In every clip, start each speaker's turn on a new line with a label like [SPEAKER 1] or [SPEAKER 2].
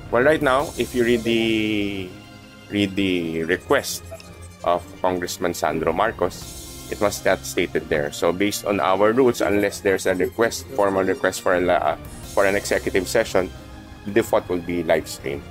[SPEAKER 1] Well, right now, if you read the request of Congressman Sandro Marcos, it was not stated there. So based on our rules, unless there's a request, formal request for an executive session, the default will be live stream.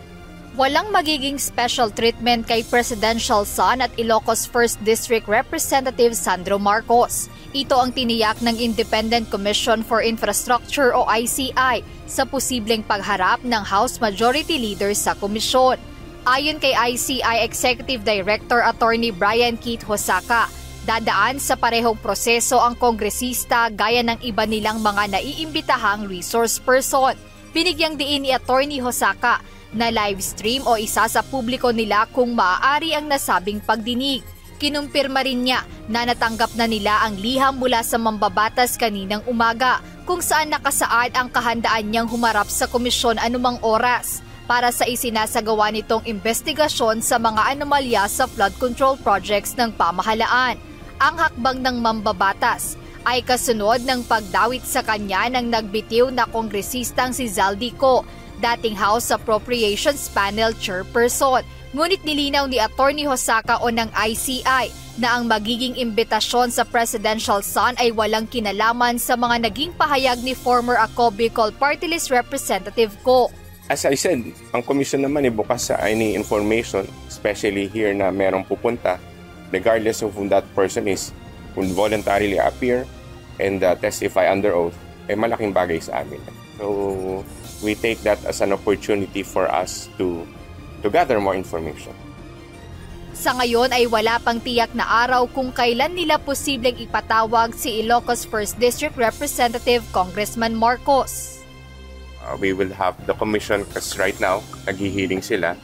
[SPEAKER 2] Walang magiging special treatment kay Presidential Son at Ilocos 1st District Representative Sandro Marcos. Ito ang tiniyak ng Independent Commission for Infrastructure o ICI sa posibleng pagharap ng House Majority Leader sa komisyon. Ayon kay ICI Executive Director Attorney Brian Keith Hosaka, dadaan sa parehong proseso ang kongresista gaya ng iba nilang mga naiimbitahang resource person. Binigyang diin ni Attorney Hosaka na live stream o isa sa publiko nila kung maaari ang nasabing pagdinig. Kinumpirma rin niya na natanggap na nila ang liham mula sa mambabatas kaninang umaga kung saan nakasaad ang kahandaan niyang humarap sa komisyon anumang oras para sa isinasagawa nitong investigasyon sa mga anomalya sa flood control projects ng pamahalaan. Ang hakbang ng mambabatas ay kasunod ng pagdawit sa kanya ng nagbitiw na kongresistang si Zaldico, dating House Appropriations Panel Chairperson. Ngunit nilinaw ni Attorney Hosaka o ng ICI na ang magiging imbitasyon sa Presidential Son ay walang kinalaman sa mga naging pahayag ni former Ako Bicol Party List Representative Ko.
[SPEAKER 1] As I said, ang komisyon naman ay bukas sa any information, especially here na merong pupunta, regardless of who that person is, will voluntarily appear and testify under oath, ay malaking bagay sa amin. So, we take that as an opportunity for us to gather more information.
[SPEAKER 2] Sa ngayon ay wala pang tiyak na araw kung kailan nila posibleng ipatawag si Ilocos 1st District Representative Congressman Marcos.
[SPEAKER 1] We will have the commission, because right now, naghihiling sila.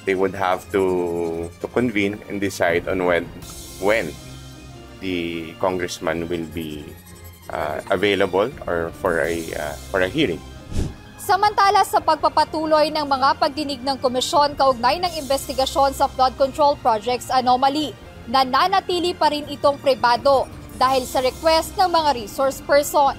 [SPEAKER 1] They would have to convene and decide on when the congressman will be available or for a hearing.
[SPEAKER 2] Samantala sa pagpapatuloy ng mga pagdinig ng komisyon kaugnay ng investigasyon sa flood control projects anomaly, nananatili pa rin itong pribado dahil sa request ng mga resource person.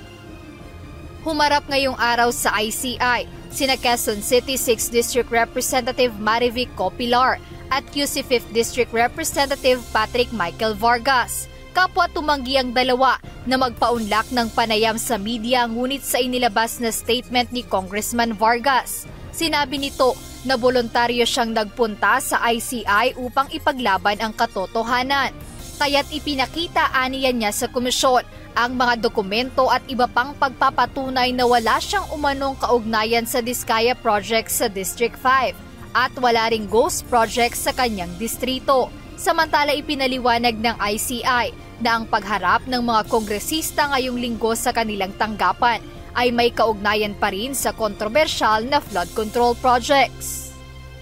[SPEAKER 2] Humarap ngayong araw sa ICI sina Quezon City 6th District Representative Marivic Copilar at QC 5th District Representative Patrick Michael Vargas. Kapwa tumanggi ang dalawa na magpaunlak ng panayam sa media ngunit sa inilabas na statement ni Congressman Vargas. Sinabi nito na voluntaryo siyang nagpunta sa ICI upang ipaglaban ang katotohanan. Kaya't ipinakita aniya niya sa komisyon ang mga dokumento at iba pang pagpapatunay na wala siyang umanong kaugnayan sa Diskaya Project sa District 5 at wala ring ghost project sa kanyang distrito. Samantala ipinaliwanag ng ICI na ang pagharap ng mga kongresista ngayong linggo sa kanilang tanggapan ay may kaugnayan pa rin sa kontrobersyal na flood control projects.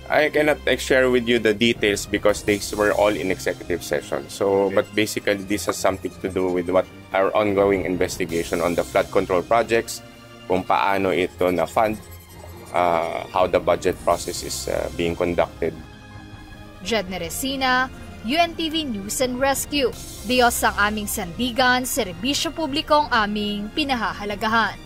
[SPEAKER 1] I cannot share with you the details because these were all in executive session. So, but basically this has something to do with what our ongoing investigation on the flood control projects, kung paano ito na-fund, how the budget process is being conducted.
[SPEAKER 2] Jedne Resina, UNTV News and Rescue. Diyos ang aming sandigan, serbisyo publiko ang aming pinahahalagahan.